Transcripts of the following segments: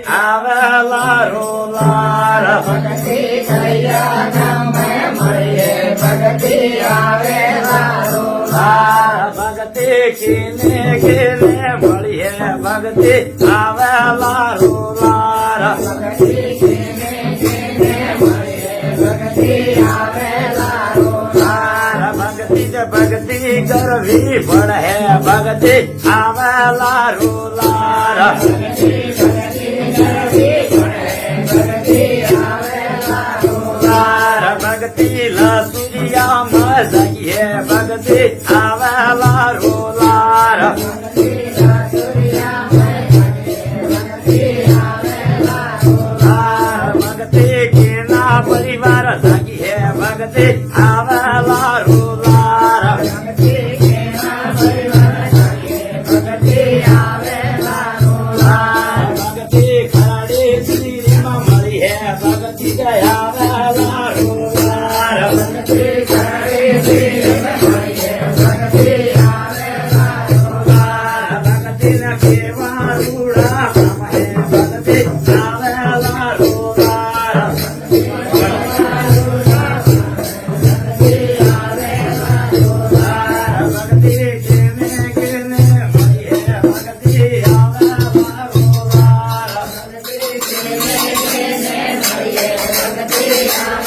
આવેલા રોલાર ભક્તિ કૈયા મળીએ ભક્તિ આવેલા રોલાર ભક્તિ કીને કીને મળીએ ભક્તિ આવેલા રોલાર ભક્તિ કીને મળીએ ભક્તિ આવેલા રોલાર ભક્તિ ભક્તિ કરવી પડે ભક્તિ આવેલા રોલાર ભક્તિ કરવી પડે ભક્તિ આવેલા રોલાર ભક્તિ લસુરિયામાં જઈએ ભક્તિ આવેલા રોલાર ભક્તિ આવેલા રોલાર ભક્તિ કેના પરિવાર જઈએ ભક્તિ આવેલા રોલાર ભક્તિ કેના પરિવાર જાગે ભક્તિ આવેલા રોલાર ભક્તિ ખરાડી શ્રીમાં મળીએ ભક્તિ આવેલા રોલાર ભક્તિ કરે મળીએ ભક્તિ આવેલા રોલાર ભક્તિ ના કેવા રૂડા ભક્તિ આવેલા રોલાર ભક્તિ આવેલા રોલાર ભક્તિ કેને કેને મળીએ ભક્તિ આવેલા રોલાર ભક્તિ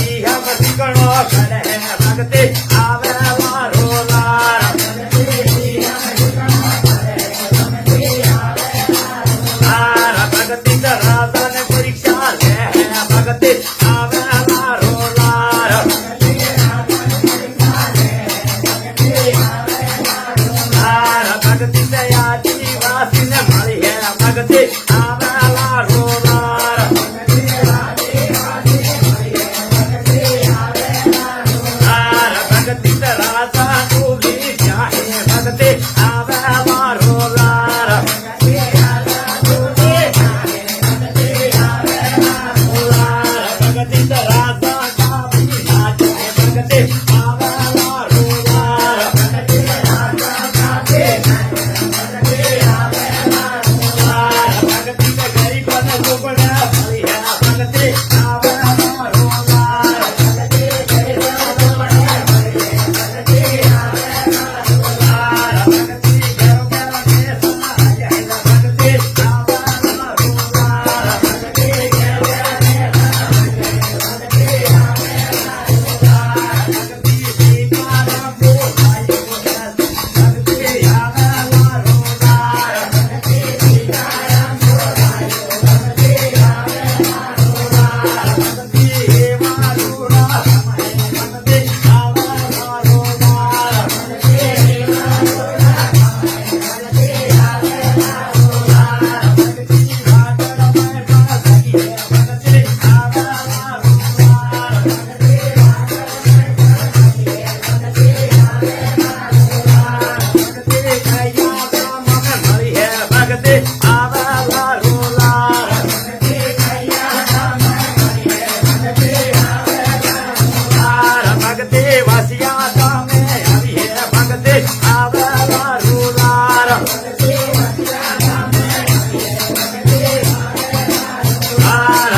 મળીએ ભક્તિ આવેલા રોલાર ભગતે વાસિયા ગામે આવી હે ભગતે આવેલા રૂલાર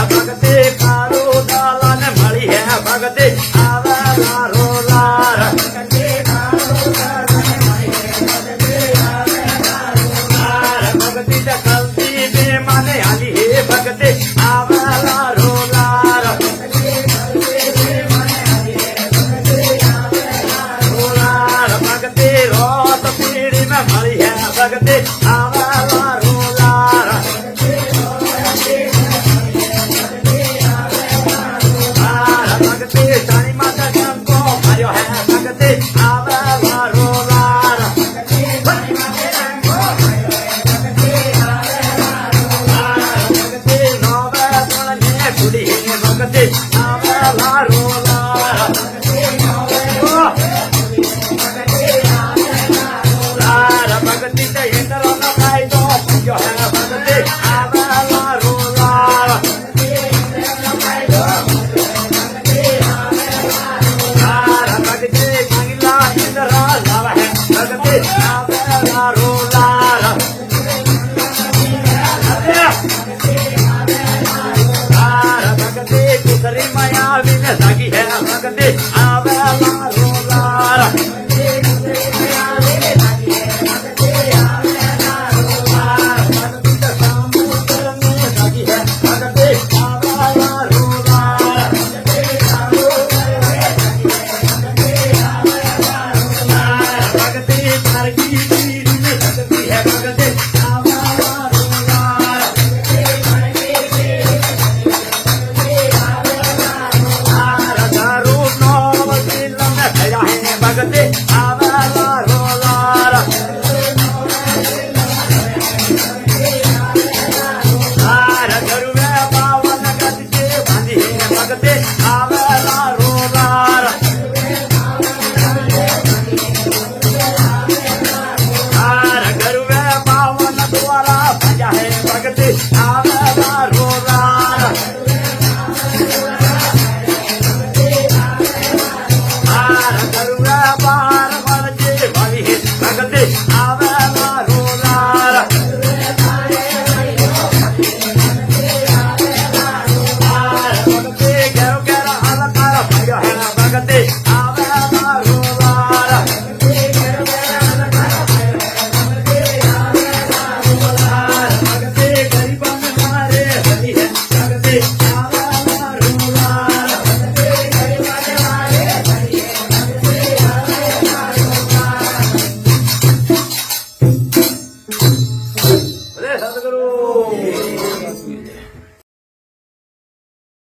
ભગતે કાળો દાલાને મળી હે ભગતે આવેલા રોલાર ભગતી કલતી બે માને આલી હે ભગતે આવેલા રોલાર રોલાર ભગતે રોત પીડી માં મળી હે ભગતે આવેલા રોલાર ભગતે સાની માતા જંકો માર્યો હે ભગતે આવેલા રોલાર ભગતે નવે દળને કુડી હે ભગતે આવેલા રોલાર ભગતી તે ઇન્દ્રનો કાયદો પૂજ્યો હે ભગતે આવેલા રોલાર ભગતે મંગલા ઇન્દ્ર લાવ હે ભગતે આવેલા રોલાર ભગતે કુતરી માં આવીને જાગી હે ભગતે